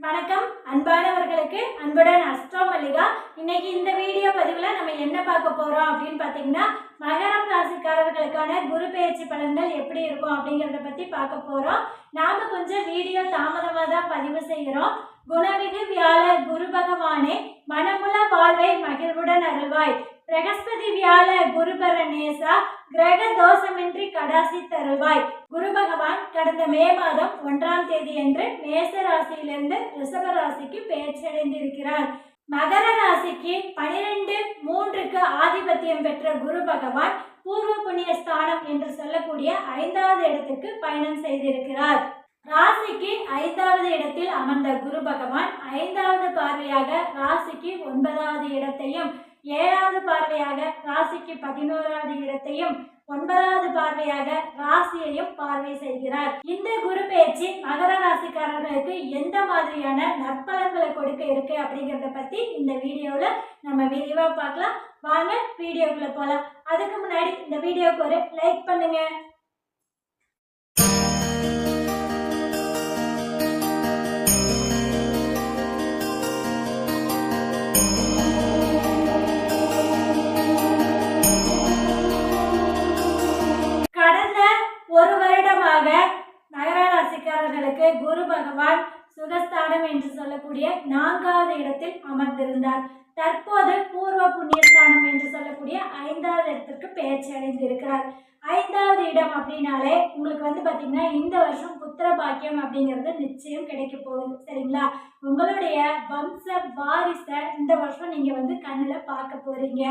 வணக்கம் அன்பானவர்களுக்கு அன்புடன் அஸ்ட்ரோ மல்லிகா. இன்னைக்கு இந்த வீடியோ பதிவில் நம்ம என்ன பார்க்க போறோம் அப்படின்னு பார்த்தீங்கன்னா, மகரம் ராசிக்காரர்களுக்கான குரு பெயர்ச்சி பலன்கள் எப்படி இருக்கும் அப்படிங்கிறத பற்றி பார்க்க போறோம். நாம கொஞ்சம் வீடியோ தாமதமாக தான் பதிவு செய்கிறோம். குணமிகு வியாழ குரு பகவானே மனமுள்ள வாழ்வை மகிழ்வுடன் அருள்வாய். பிரகஸ்பதி வியாழ குருபர நேசா கிரக தோஷமின்றி கடாசி தருவாய். குரு பகவான் கடந்த மே மாதம் 1ஆம் தேதி அன்று மேச ராசியிலிருந்து ரிஷப ராசிக்கு பெயர்ச்சி அடைந்திருக்கிறார். மகர ராசிக்கு 12/3க்கு ஆதிபத்தியம் பெற்ற குரு பகவான் பூர்வ புண்ணிய ஸ்தானம் என்று சொல்லக்கூடிய 5வது இடத்துக்கு பயணம் செய்திருக்கிறார். ராசிக்கு 5வது இடத்தில் அமர்ந்த குரு பகவான் 5வது பார்வையாக ராசிக்கு 9வது இடத்தையும், 7வது பார்வையாக ராசிக்கு 11வது இடத்தையும், 9வது பார்வையாக ராசியையும் பார்வை செய்கிறார். இந்த குரு பெயர்ச்சி மகர ராசிக்காரர்களுக்கு எந்த மாதிரியான நற்பலன்களை கொடுக்க இருக்கு அப்படிங்கிறத பத்தி இந்த வீடியோல நம்ம விரிவா பார்க்கலாம். வாங்க வீடியோக்குள்ள போலாம். அதுக்கு முன்னாடி இந்த வீடியோக்கு ஒரு லைக் பண்ணுங்க. ஒரு வருடமாக மகர ராசிக்காரர்களுக்கு குரு பகவான் சுகஸ்தானம் என்று சொல்லக்கூடிய 4வது இடத்தில் அமர்ந்திருந்தார். தற்போது பூர்வ புண்ணியஸ்தானம் என்று சொல்லக்கூடிய 5வது இடத்திற்கு பெயர்ச்சி அடைந்திருக்கிறார். 5வது இடம் அப்படின்னாலே உங்களுக்கு பார்த்தீங்கன்னா இந்த வருஷம் புத்திர பாக்கியம் அப்படிங்கிறது நிச்சயம் கிடைக்க போகுது. சரிங்களா? உங்களுடைய வம்ச வாரிசை இந்த வருஷம் நீங்க கண்ணில் பார்க்க போறீங்க.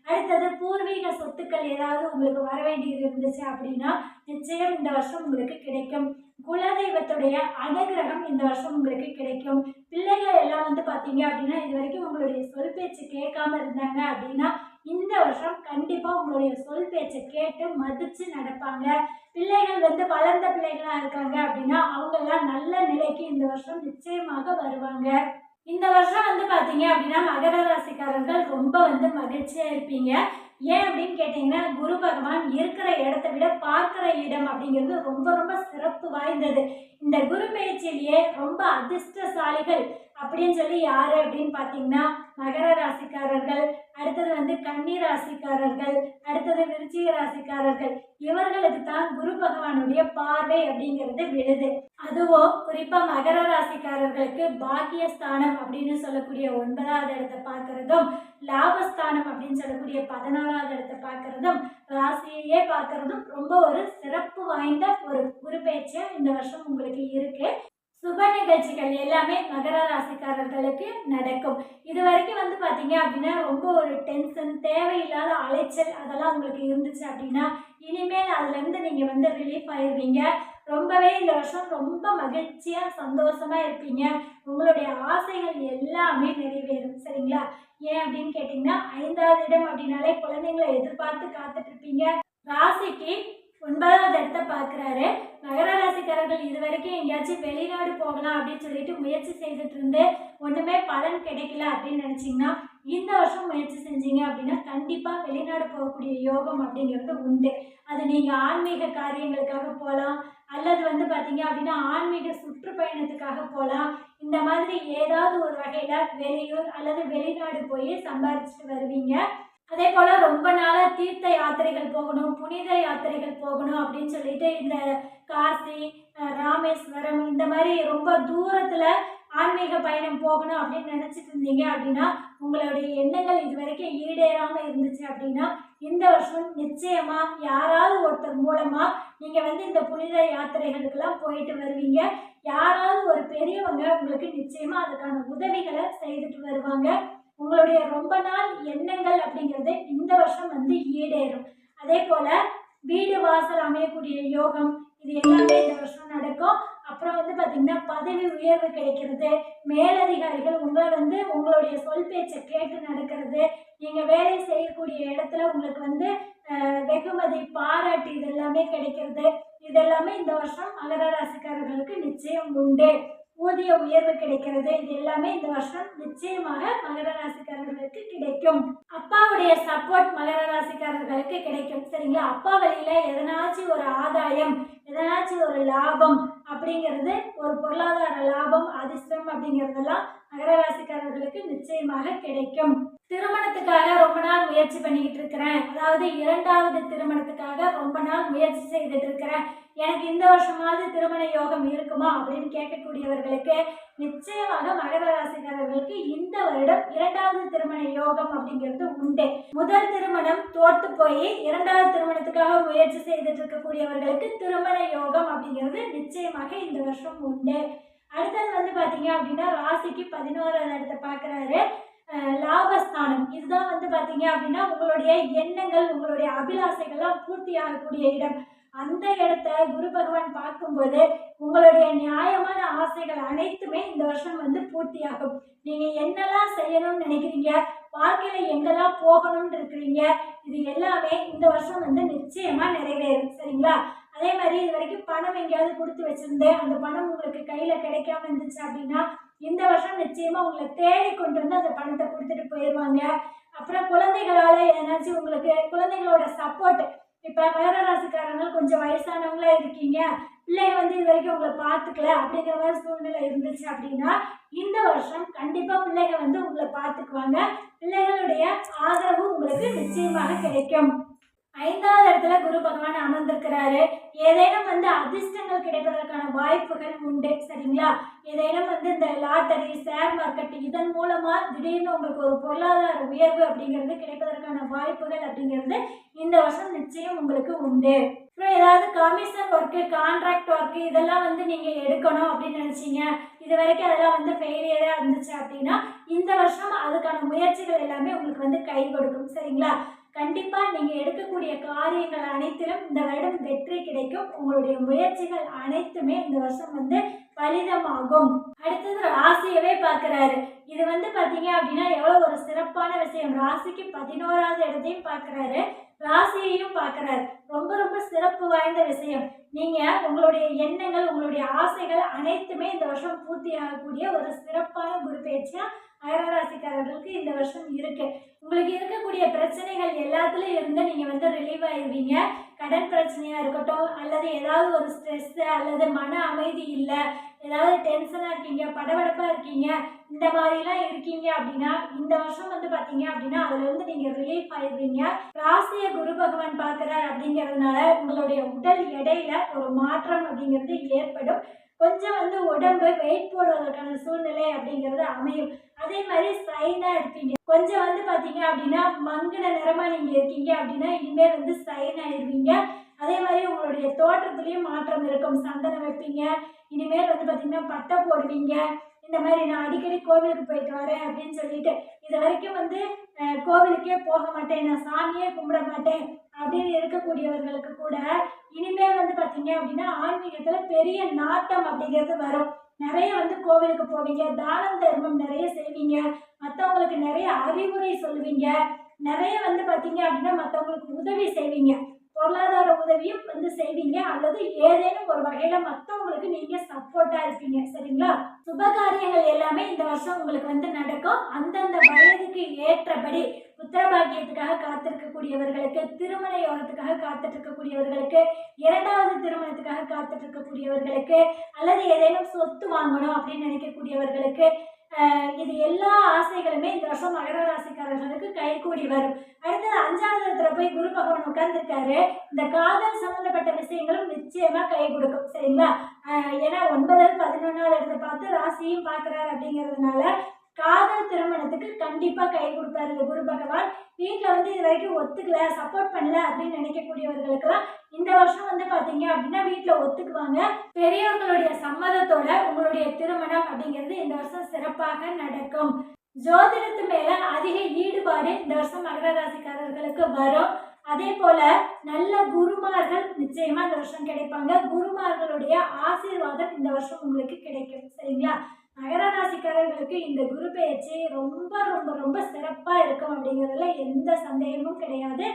அடுத்தது பூர்வீக சொத்துக்கள் ஏதாவது உங்களுக்கு வர வேண்டியது இருந்துச்சு அப்படின்னா நிச்சயம் இந்த வருஷம் உங்களுக்கு கிடைக்கும். குலதெய்வத்துடைய அனுகிரகம் இந்த வருஷம் உங்களுக்கு கிடைக்கும். பிள்ளைகள் எல்லாம் பார்த்தீங்க அப்படின்னா இது வரைக்கும் உங்களுடைய சொல் பேச்சு கேட்காம இருந்தாங்க அப்படின்னா இந்த வருஷம் கண்டிப்பா உங்களுடைய சொல் பேச்சை கேட்டு மதிச்சு நடப்பாங்க. பிள்ளைகள் வளர்ந்த பிள்ளைகளா இருக்காங்க அப்படின்னா அவங்க எல்லாம் நல்ல நிலைக்கு இந்த வருஷம் நிச்சயமாக வருவாங்க. இந்த வருஷம் பார்த்தீங்க அப்படின்னா மகர ராசிக்காரர்கள் ரொம்ப மகிழ்ச்சியா இருப்பீங்க. ஏன் அப்படின்னு கேட்டீங்கன்னா, குரு பகவான் இருக்கிற இடத்தை விட பார்க்கிற இடம் அப்படிங்கிறது ரொம்ப ரொம்ப சிறப்பு வாய்ந்தது. இந்த குரு பெயர்ச்சியிலேயே ரொம்ப அதிர்ஷ்டசாலிகள் அப்படின்னு சொல்லி யாரு அப்படின்னு பார்த்தீங்கன்னா மகர ராசிக்காரர்கள், அடுத்தது கன்னி ராசிக்காரர்கள், அடுத்தது விருச்சிக ராசிக்காரர்கள். இவர்களுக்கு தான் குரு பகவானுடைய பார்வை அப்படிங்கிறது விழுது. அதுவும் குறிப்பா மகர ராசிக்காரர்களுக்கு பாக்கியஸ்தானம் அப்படின்னு சொல்லக்கூடிய 9வது இடத்தை பார்க்கறதும், லாபஸ்தானம் அப்படின்னு சொல்லக்கூடிய 16வது இடத்தை பார்க்கறதும், ராசியையே பார்க்கறதும் ரொம்ப ஒரு சிறப்பு வாய்ந்த ஒரு குரு பெயர்ச்சியா இந்த வருஷம் உங்களுக்கு இருக்கு. சுப நிகழ்ச்சிகள் எல்லாமே மகர ராசிக்காரர்களுக்கு நடக்கும். இது வரைக்கும் பார்த்தீங்க அப்படின்னா ரொம்ப ஒரு டென்ஷன், தேவையில்லாத அலைச்சல் அதெல்லாம் உங்களுக்கு இருந்துச்சு அப்படின்னா இனிமேல் அதுலேருந்து நீங்கள் ரிலீஃப் ஆயிடுவீங்க. ரொம்பவே இந்த வருஷம் ரொம்ப மகிழ்ச்சியா சந்தோஷமா இருப்பீங்க. உங்களுடைய ஆசைகள் எல்லாமே நிறைவேறும். சரிங்களா? ஏன் அப்படின்னு கேட்டீங்கன்னா 5வது இடம் அப்படின்னாலே குழந்தைங்களை எதிர்பார்த்து காத்துட்டு இருப்பீங்க. ராசிக்கு 9வது இடத்தை பார்க்குறாரு. மகர ராசிக்காரர்கள் இது வரைக்கும் எங்கேயாச்சும் வெளிநாடு போகலாம் அப்படின்னு சொல்லிட்டு முயற்சி செய்துட்டு இருந்து ஒன்றுமே பலன் கிடைக்கல அப்படின்னு நினச்சிங்கன்னா இந்த வருஷம் முயற்சி செஞ்சீங்க அப்படின்னா கண்டிப்பாக வெளிநாடு போகக்கூடிய யோகம் அப்படிங்கிறது உண்டு. அது நீங்கள் ஆன்மீக காரியங்களுக்காக போகலாம், அல்லது பார்த்தீங்க அப்படின்னா ஆன்மீக சுற்றுப்பயணத்துக்காக போகலாம். இந்த மாதிரி ஏதாவது ஒரு வகையில் வெளியூர் அல்லது வெளிநாடு போய் சம்பாதிச்சுட்டு வருவீங்க. அதே போல் ரொம்ப நாளாக தீர்த்த யாத்திரைகள் போகணும், புனித யாத்திரைகள் போகணும் அப்படின்னு சொல்லிட்டு இந்த காசி, ராமேஸ்வரம் இந்த மாதிரி ரொம்ப தூரத்தில் ஆன்மீக பயணம் போகணும் அப்படின்னு நினச்சிட்டு இருந்தீங்க அப்படின்னா உங்களுடைய எண்ணங்கள் இது வரைக்கும் ஈடேறாமல் இருந்துச்சு அப்படின்னா இந்த வருஷம் நிச்சயமாக யாராவது ஒருத்தர் மூலமாக நீங்கள் இந்த புனித யாத்திரைகளுக்கெல்லாம் போயிட்டு வருவீங்க. யாராவது ஒரு பெரியவங்க உங்களுக்கு நிச்சயமாக அதுக்கான உதவிகளை செய்துட்டு வருவாங்க. உங்களுடைய ரொம்ப நாள் எண்ணங்கள் அப்படிங்கிறது இந்த வருஷம் ஈடேறும். அதே போல வீடு வாசல் அமையக்கூடிய யோகம் இது எல்லாமே இந்த வருஷம் நடக்கும். அப்புறம் பார்த்தீங்கன்னா பதவி உயர்வு கிடைக்கிறது, மேலதிகாரிகள் உங்களை உங்களுடைய சொல் பேச்சை கேட்டு நடக்கிறது, நீங்கள் வேலை செய்யக்கூடிய இடத்துல உங்களுக்கு வெகுமதி பாராட்டு இதெல்லாமே கிடைக்கிறது. இதெல்லாமே இந்த வருஷம் மகர ராசிக்காரர்களுக்கு நிச்சயம் உண்டு. ஊதிய உயர்வு கிடைக்கிறது. இது எல்லாமே இந்த வருஷம் நிச்சயமாக மகர ராசிக்காரர்களுக்கு கிடைக்கும். அப்பாவுடைய சப்போர்ட் மகர ராசிக்காரர்களுக்கு கிடைக்கும். சரிங்களா? அப்பா வழியில எதனாச்சும் எதனாச்சும் ஒரு ஆதாயம், எதனாச்சும் ஒரு லாபம் அப்படிங்கிறது, ஒரு பொருளாதார லாபம், அதிர்ஷ்டம் அப்படிங்கிறதெல்லாம் மகர ராசிக்காரர்களுக்கு நிச்சயமாக கிடைக்கும். திருமணத்துக்காக ரொம்ப நாள் முயற்சி பண்ணிக்கிட்டு இருக்கிறேன், அதாவது 2வது திருமணத்துக்காக ரொம்ப நாள் முயற்சி செய்துட்டு இருக்கிறேன், எனக்கு இந்த வருஷமாவது திருமண யோகம் இருக்குமா அப்படின்னு கேட்கக்கூடியவர்களுக்கு நிச்சயமாக மகர ராசிக்காரர்களுக்கு இந்த வருடம் 2வது திருமண யோகம் அப்படிங்கிறது உண்டு. முதல் திருமணம் தோற்று போய் 2வது திருமணத்துக்காக முயற்சி செய்துட்டு இருக்கக்கூடியவர்களுக்கு திருமண யோகம் அப்படிங்கிறது நிச்சயமாக இந்த வருஷம் உண்டு. அடுத்தது வந்து பாத்தீங்க அப்படின்னா ராசிக்கு 11வது இடத்தை பார்க்குறாரு, லாபஸ்தானம். இதுதான் வந்து பாத்தீங்க அப்படின்னா உங்களுடைய எண்ணங்கள், உங்களுடைய அபிலாசைகள்லாம் பூர்த்தி ஆகக்கூடிய இடம். அந்த இடத்த குரு பகவான் பார்க்கும்போது உங்களுடைய நியாயமான ஆசைகள் அனைத்துமே இந்த வருஷம் வந்து பூர்த்தியாகும். நீங்க என்னெல்லாம் செய்யணும்னு நினைக்கிறீங்க, வாழ்க்கையில எங்கெல்லாம் போகணும்னு இருக்கிறீங்க, இது எல்லாமே இந்த வருஷம் வந்து நிச்சயமா நிறைவேறும். சரிங்களா? அதே மாதிரி இது வரைக்கும் பணம் எங்கேயாவது கொடுத்து வச்சிருந்து அந்த பணம் உங்களுக்கு கையில கிடைக்காம இருந்துச்சு அப்படின்னா இந்த வருஷம் நிச்சயமா உங்களை தேடி கொண்டு வந்து அந்த பணத்தை கொடுத்துட்டு போயிடுவாங்க. அப்புறம் குழந்தைகளால ஏதாச்சும் உங்களுக்கு குழந்தைகளோட சப்போர்ட், இப்ப மகர ராசிக்காரங்க கொஞ்சம் வயசானவங்களா இருக்கீங்க, பிள்ளைங்க வந்து இது வரைக்கும் உங்களை பார்த்துக்கல அப்படிங்கிற மாதிரி சூழ்நிலை இருந்துச்சு அப்படின்னா இந்த வருஷம் கண்டிப்பா பிள்ளைங்க வந்து உங்களை பார்த்துக்குவாங்க. பிள்ளைகளுடைய ஆதரவு உங்களுக்கு நிச்சயமாக கிடைக்கும். 5வது இடத்துல குரு பகவான் அமர்ந்திருக்கிறாரு. ஏதேனும் வந்து அதிர்ஷ்டங்கள் கிடைப்பதற்கான வாய்ப்புகள் உண்டு. சரிங்களா? ஏதேனும் வந்து இந்த லாட்டரி, ஷேர் மார்க்கெட் இதன் மூலமா திடீர்னு உங்களுக்கு ஒரு பொருளாதார உயர்வு அப்படிங்கிறது கிடைப்பதற்கான வாய்ப்புகள் அப்படிங்கிறது இந்த வருஷம் நிச்சயம் உங்களுக்கு உண்டு. அப்புறம் ஏதாவது கமிஷன் ஒர்க்கு, கான்ட்ராக்ட் ஒர்க்கு இதெல்லாம் வந்து நீங்க எடுக்கணும் அப்படின்னு நினைச்சீங்க, இது வரைக்கும் அதெல்லாம் வந்து ஃபெயிலியரா இருந்துச்சு அப்படின்னா இந்த வருஷம் அதுக்கான முயற்சிகள் எல்லாமே உங்களுக்கு வந்து கை கொடுக்கும். சரிங்களா? கண்டிப்பா நீங்க எடுக்கக்கூடிய காரியங்கள் அனைத்திலும் இந்த வருடம் வெற்றி கிடைக்கும். உங்களுடைய முயற்சிகள் அனைத்துமே இந்த வருஷம் வந்து பலிதமாகும். அடுத்தது ராசியவே பார்க்கிறாரு. இது வந்து பாத்தீங்க அப்படின்னா எவ்வளவு ஒரு சிறப்பான விஷயம். ராசிக்கு 11வது இடத்தையும் பார்க்கிறாரு, ராசியையும் பார்க்கிறாரு. ரொம்ப ரொம்ப சிறப்பு வாய்ந்த விஷயம். நீங்க உங்களுடைய எண்ணங்கள், உங்களுடைய ஆசைகள் அனைத்துமே இந்த வருஷம் பூர்த்தி ஆகக்கூடிய ஒரு சிறப்பான குரு பேச்சா மகர ராசிக்காரர்களுக்கு இந்த வருஷம் இருக்கு. உங்களுக்கு இருக்கக்கூடிய பிரச்சனைகள் எல்லாத்துலயும் இருந்து நீங்க வந்து ரிலீவ் ஆயிருவீங்க. கடன் பிரச்சனையா இருக்கட்டும், அல்லது ஏதாவது ஒரு ஸ்ட்ரெஸ் அல்லது மன அமைதி இல்லை, ஏதாவது டென்ஷனா இருக்கீங்க, படபடப்பா இருக்கீங்க, இந்த மாதிரிலாம் இருக்கீங்க அப்படின்னா இந்த வருஷம் வந்து பாத்தீங்க அப்படின்னா அதுல இருந்து நீங்க ரிலீஃப் ஆயிடுவீங்க. ராசியை குரு பகவான் பார்க்கிறார் அப்படிங்கிறதுனால உங்களுடைய உடல் எடையில ஒரு மாற்றம் அப்படிங்கிறது ஏற்படும். கொஞ்சம் வந்து உடம்பு வெயிட் போடுவதற்கான சூழ்நிலை அப்படிங்கிறது அமையும். அதே மாதிரி ஸ்ட்ரைனா இருப்பீங்க. கொஞ்சம் வந்து பாத்தீங்க அப்படின்னா மங்கின நிறமா நீங்க இருக்கீங்க அப்படின்னா இனிமேல் வந்து ஸ்ட்ரைன் ஆயிருவீங்க. அதே மாதிரி உங்களுடைய தோற்றத்திலையும் மாற்றம் இருக்கும். சந்தனம் வைப்பீங்க, இனிமேல் வந்து பாத்தீங்கன்னா பட்டை போடுவீங்க. இந்த மாதிரி நான் அடிக்கடி கோவிலுக்கு போயிட்டு வரேன் அப்படின்னு சொல்லிட்டு இது வரைக்கும் வந்து கோவிலுக்கே போக மாட்டேன், நான் சாமியே கும்பிட மாட்டேன் அப்படின்னு இருக்கக்கூடியவர்களுக்கு கூட இனிமேல் வந்து பாத்தீங்க அப்படின்னா ஆன்மீகத்துல பெரிய நாட்டம் அப்படிங்கிறது வரும். நிறைய வந்து கோவிலுக்கு போவீங்க, தானம் தர்மம் நிறைய செய்வீங்க, மற்றவங்களுக்கு நிறைய அறிவுரை சொல்லுவீங்க, நிறைய வந்து பாத்தீங்க அப்படின்னா மற்றவங்களுக்கு உதவி செய்வீங்க, பொருளாதார உதவியும் வந்து செய்வீங்க, அல்லது ஏதேனும் ஒரு வகையில மற்றவங்களுக்கு நீங்க சப்போர்ட்டா இருப்பீங்க. சரிங்களா? சுபகாரியங்கள் எல்லாமே இந்த வருஷம் உங்களுக்கு வந்து நடக்கும். அந்தந்த வயதுக்கு ஏற்றபடி புத்திரபாக்கியத்துக்காக காத்திருக்கக்கூடியவர்களுக்கு, திருமண யோகத்துக்காக காத்துட்டு இருக்கக்கூடியவர்களுக்கு, 2வது திருமணத்துக்காக காத்துட்டு இருக்கக்கூடியவர்களுக்கு, அல்லது ஏதேனும் சொத்து வாங்கணும் அப்படின்னு நினைக்கக்கூடியவர்களுக்கு, இது எல்லா ஆசைகளுமே இந்த வருஷம் மகர ராசிக்காரர்களுக்கு கைகூடி வரும். அடுத்தது 5வது இடத்துல போய் குரு பகவான் உட்கார்ந்துருக்காரு. இந்த காதல் சம்பந்தப்பட்ட விஷயங்களும் நிச்சயமா கை கொடுக்கும். சரிங்களா? ஏன்னா 9, 11வது இடத்தை பார்த்து ராசியும் பார்க்கிறாரு அப்படிங்கிறதுனால காதல் திருமணத்துக்கு கண்டிப்பா கை கொடுப்பாரு குரு பகவான். வீட்டுல வந்து இது வரைக்கும் ஒத்துக்கல, சப்போர்ட் பண்ணல அப்படின்னு நினைக்கக்கூடியவர்களுக்கெல்லாம் இந்த வருஷம் வந்து பாத்தீங்க அப்படின்னா வீட்டுல ஒத்துக்குவாங்க. பெரியவர்களுடைய சம்மதத்தோட உங்களுடைய திருமணம் அப்படிங்கிறது இந்த வருஷம் சிறப்பாக நடக்கும். ஜோதிடத்து மேல அதிக ஈடுபாடு இந்த வருஷம் மகர ராசிக்காரர்களுக்கு வரும். அதே போல நல்ல குருமார்கள் நிச்சயமா இந்த வருஷம் கிடைப்பாங்க. குருமார்களுடைய ஆசீர்வாதம் இந்த வருஷம் உங்களுக்கு கிடைக்கும். சரிங்களா? மகர ராசிக்காரர்களுக்கு இந்த குரு பெயர்ச்சி ரொம்ப ரொம்ப ரொம்ப சிறப்பா இருக்கும் அப்படிங்கிறதுல எந்த சந்தேகமும் கிடையாது.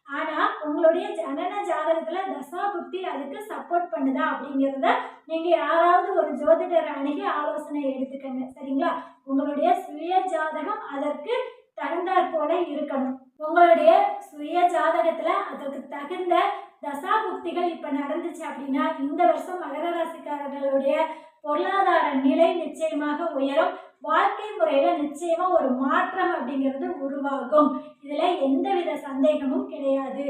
ஆனா உங்களுடைய ஜனன ஜாதகத்துல தசா புக்தி அதுக்கு சப்போர்ட் பண்ணுதா அப்படிங்கிறத நீங்க யாராவது ஒரு ஜோதிடர் அணுகி ஆலோசனை எடுத்துக்கங்க. சரிங்களா? உங்களுடைய சுய ஜாதகம் அதற்கு தகுந்தாற் போல இருக்கணும். உங்களுடைய சுய ஜாதகத்துல அதற்கு தகுந்த தசாபுக்திகள் இப்ப நடந்துச்சு அப்படின்னா இந்த வருஷம் மகர ராசிக்காரர்களுடைய பொருளாதார நிலை நிச்சயமாக உயரும். வாழ்க்கை முறையில நிச்சயமா ஒரு மாற்றம் அப்படிங்கிறது உருவாகும். இதுல எந்தவித சந்தேகமும் கிடையாது.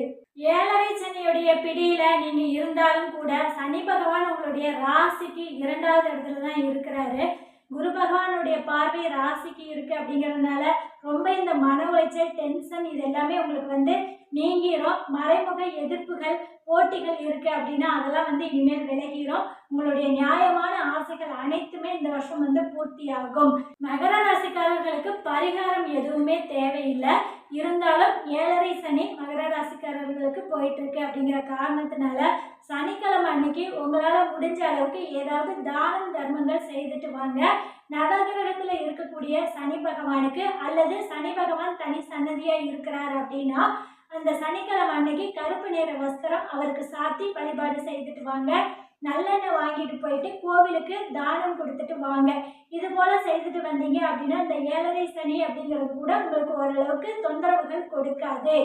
7.5 சனியுடைய பிடியில நீங்க இருந்தாலும் கூட சனி பகவான் உங்களுடைய ராசிக்கு 2வது இடத்துல தான் இருக்கிறாரு. குரு பகவானுடைய பார்வை ராசிக்கு இருக்கு அப்படிங்கிறதுனால ரொம்ப இந்த மன உளைச்சல், டென்ஷன் இது எல்லாமே உங்களுக்கு நீங்கிரும். மறைமுக எதிர்ப்புகள், போட்டிகள் இருக்கு அப்படின்னா அதெல்லாம் இனிமேல் விலகிரும். உங்களுடைய நியாயமான ஆசைகள் அனைத்துமே இந்த வருஷம் பூர்த்தியாகும். மகர ராசிக்காரர்களுக்கு பரிகாரம் எதுவுமே தேவையில்லை. இருந்தாலும் 7.5 சனி மகர ராசிக்காரர்களுக்கு போயிட்டு இருக்கு அப்படிங்கிற காரணத்தினால சனிக்கிழமை அன்னைக்கு உங்களால முடிஞ்ச அளவுக்கு ஏதாவது தானம் தர்மங்கள் செய்துட்டு வாங்க. நவகிரகத்துல இருக்கக்கூடிய சனி பகவானுக்கு அல்லது சனி பகவான் தனி சன்னதியா இருக்கிறார் அப்படின்னா அந்த சனிக்கிழமை அன்னைக்கு கருப்பு நிற வஸ்திரம் அவருக்கு சாத்தி வழிபாடு செய்துட்டு வாங்க. நல்லெண்ணெய் வாங்கிட்டு போயிட்டு கோவிலுக்கு தானம் கொடுத்துட்டு வாங்க. இது போல செய்துட்டு வந்தீங்க அப்படின்னா இந்த 7.5 சனி அப்படிங்கிறது கூட உங்களுக்கு ஓரளவுக்கு தொந்தரவுகள் கொடுக்காது.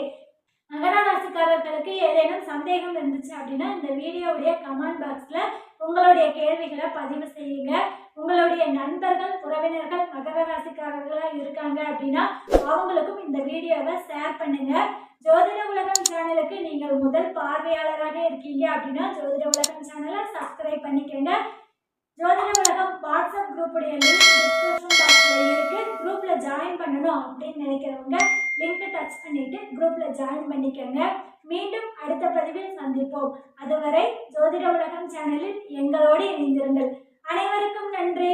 மகர ராசிக்காரர்களுக்கு ஏதேனும் சந்தேகம் இருந்துச்சு அப்படின்னா இந்த வீடியோவுடைய கமெண்ட் பாக்ஸ்ல உங்களுடைய கேள்விகளை பதிவு செய்யுங்க. உங்களுடைய நண்பர்கள், உறவினர்கள் மகர ராசிக்காரர்களா இருக்காங்க அப்படின்னா அவங்களுக்கும் இந்த வீடியோவை ஷேர் பண்ணுங்க. ஜோதிட உலகம் சேனலுக்கு நீங்கள் முதல் பார்வையாளராக இருக்கீங்க அப்படின்னா ஜோதிட உலகம் சேனலை சப்ஸ்கிரைப் பண்ணிக்கோங்க. ஜோதிட உலகம் வாட்ஸ்அப் குரூப்புடைய லிங்க் டிஸ்கிரிப்ஷன் பாக்ஸ்ல இருக்கு. குரூப்ல ஜாயின் பண்ணணும் அப்படின்னு நினைக்கிறவங்க லிங்க் டச் பண்ணிட்டு குரூப்ல ஜாயின் பண்ணிக்கோங்க. மீண்டும் அடுத்த பதிவில் சந்திப்போம். அதுவரை ஜோதிட உலகம் சேனலில் எங்களோடு இணைந்திருங்கள். அனைவருக்கும் நன்றி.